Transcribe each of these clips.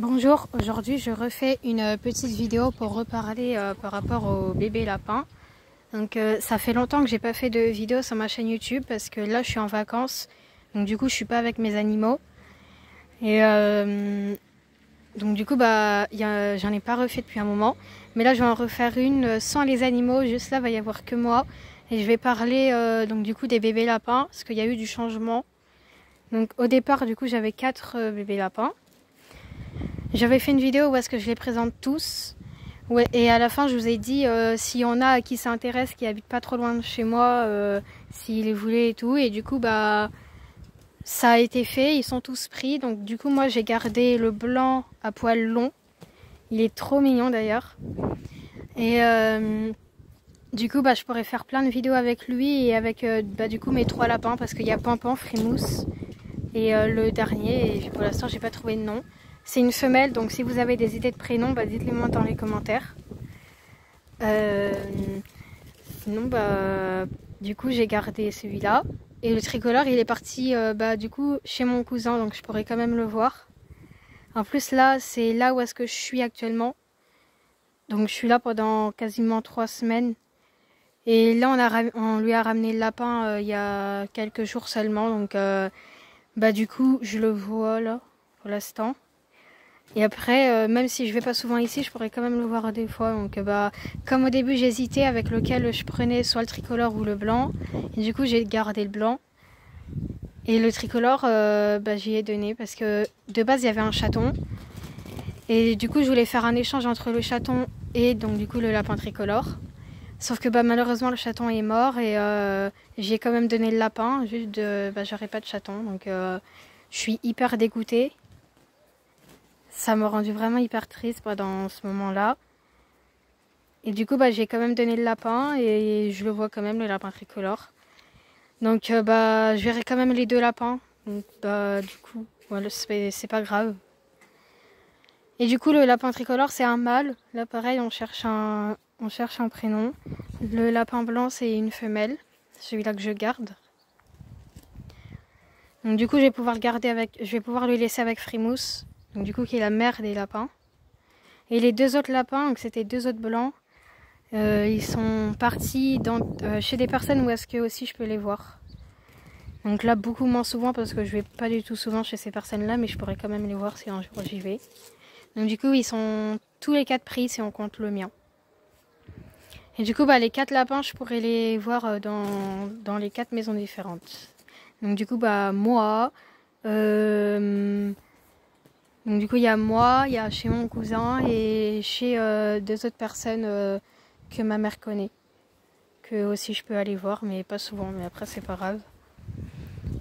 Bonjour, aujourd'hui je refais une petite vidéo pour reparler par rapport au bébé lapin. Donc ça fait longtemps que j'ai pas fait de vidéo sur ma chaîne YouTube parce que là je suis en vacances, donc du coup je suis pas avec mes animaux. Et donc du coup j'en ai pas refait depuis un moment. Mais là je vais en refaire une sans les animaux, juste là il va y avoir que moi. Et je vais parler donc du coup des bébés lapins parce qu'il y a eu du changement. Donc au départ du coup j'avais 4 bébés lapins. J'avais fait une vidéo où est-ce que je les présente tous. Ouais, et à la fin, je vous ai dit s'il y en a à qui ça intéresse, qui habitent pas trop loin de chez moi, s'ils les voulaient et tout. Et du coup, ça a été fait. Ils sont tous pris. Donc du coup, moi, j'ai gardé le blanc à poils longs. Il est trop mignon d'ailleurs. Et du coup, je pourrais faire plein de vidéos avec lui et avec du coup mes 3 lapins parce qu'il y a Pampan, Frimousse et le dernier. Et pour l'instant, j'ai pas trouvé de nom. C'est une femelle, donc si vous avez des idées de prénoms, dites-les moi dans les commentaires. Sinon, du coup, j'ai gardé celui-là. Et le tricolore, il est parti du coup chez mon cousin, donc je pourrais quand même le voir. En plus, là, c'est là où est-ce que je suis actuellement. Donc, je suis là pendant quasiment 3 semaines. Et là, on lui a ramené le lapin il y a quelques jours seulement. Donc, du coup, je le vois là, pour l'instant. Et après, même si je vais pas souvent ici, je pourrais quand même le voir des fois. Donc, comme au début, j'hésitais avec lequel je prenais soit le tricolore ou le blanc. Et du coup, j'ai gardé le blanc. Et le tricolore, j'y ai donné parce que de base, il y avait un chaton. Et du coup, je voulais faire un échange entre le chaton et donc du coup le lapin tricolore. Sauf que malheureusement, le chaton est mort et j'ai quand même donné le lapin. Juste j'aurais pas de chaton. Donc, je suis hyper dégoûtée. Ça m'a rendu vraiment hyper triste pendant ce moment-là. Et du coup, j'ai quand même donné le lapin et je le vois quand même, le lapin tricolore. Donc, je verrai quand même les 2 lapins. Donc, du coup, voilà, c'est pas grave. Et du coup, le lapin tricolore, c'est un mâle. Là, pareil, on cherche un prénom. Le lapin blanc, c'est une femelle. Celui-là que je garde. Donc, du coup, je vais pouvoir le laisser avec Frimousse. Donc du coup qui est la mère des lapins. Et les 2 autres lapins, donc c'était 2 autres blancs, ils sont partis chez des personnes où est-ce que aussi je peux les voir. Donc là beaucoup moins souvent parce que je vais pas du tout souvent chez ces personnes-là, mais je pourrais quand même les voir si un jour j'y vais. Donc du coup ils sont tous les 4 pris si on compte le mien. Et du coup les 4 lapins je pourrais les voir dans les 4 maisons différentes. Donc du coup moi... Donc du coup il y a moi, il y a chez mon cousin et chez 2 autres personnes que ma mère connaît. Que aussi je peux aller voir mais pas souvent, mais après c'est pas grave.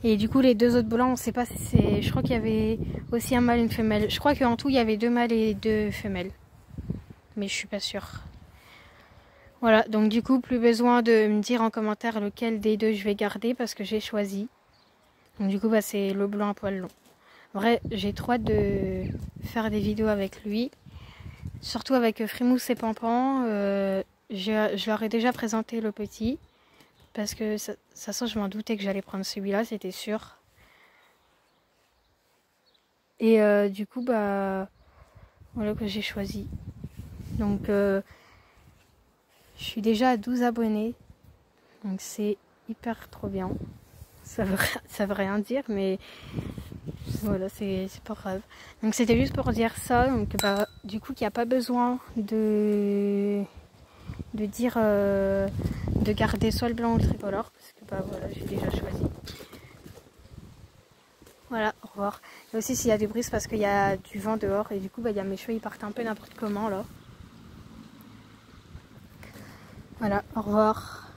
Et du coup les 2 autres blancs, on sait pas si c'est... Je crois qu'il y avait aussi un mâle et une femelle. Je crois qu'en tout il y avait 2 mâles et 2 femelles. Mais je suis pas sûre. Voilà, donc du coup plus besoin de me dire en commentaire lequel des 2 je vais garder parce que j'ai choisi. Donc du coup c'est le blanc à poils longs. En vrai, j'ai trop hâte de faire des vidéos avec lui. Surtout avec Frimousse et Pampan. Je leur ai déjà présenté le petit. Parce que ça sent, je m'en doutais que j'allais prendre celui-là, c'était sûr. Et du coup, voilà que j'ai choisi. Donc, je suis déjà à 12 abonnés. Donc, c'est hyper trop bien. Ça veut rien dire, mais... Voilà, c'est pas grave. Donc c'était juste pour dire ça. Donc du coup qu'il n'y a pas besoin de dire de garder soit le blanc ou le tricolore. Parce que voilà, j'ai déjà choisi. Voilà, au revoir. Et aussi s'il y a du bruit, c'est parce qu'il y a du vent dehors. Et du coup il y a mes cheveux, ils partent un peu n'importe comment là. Voilà, au revoir.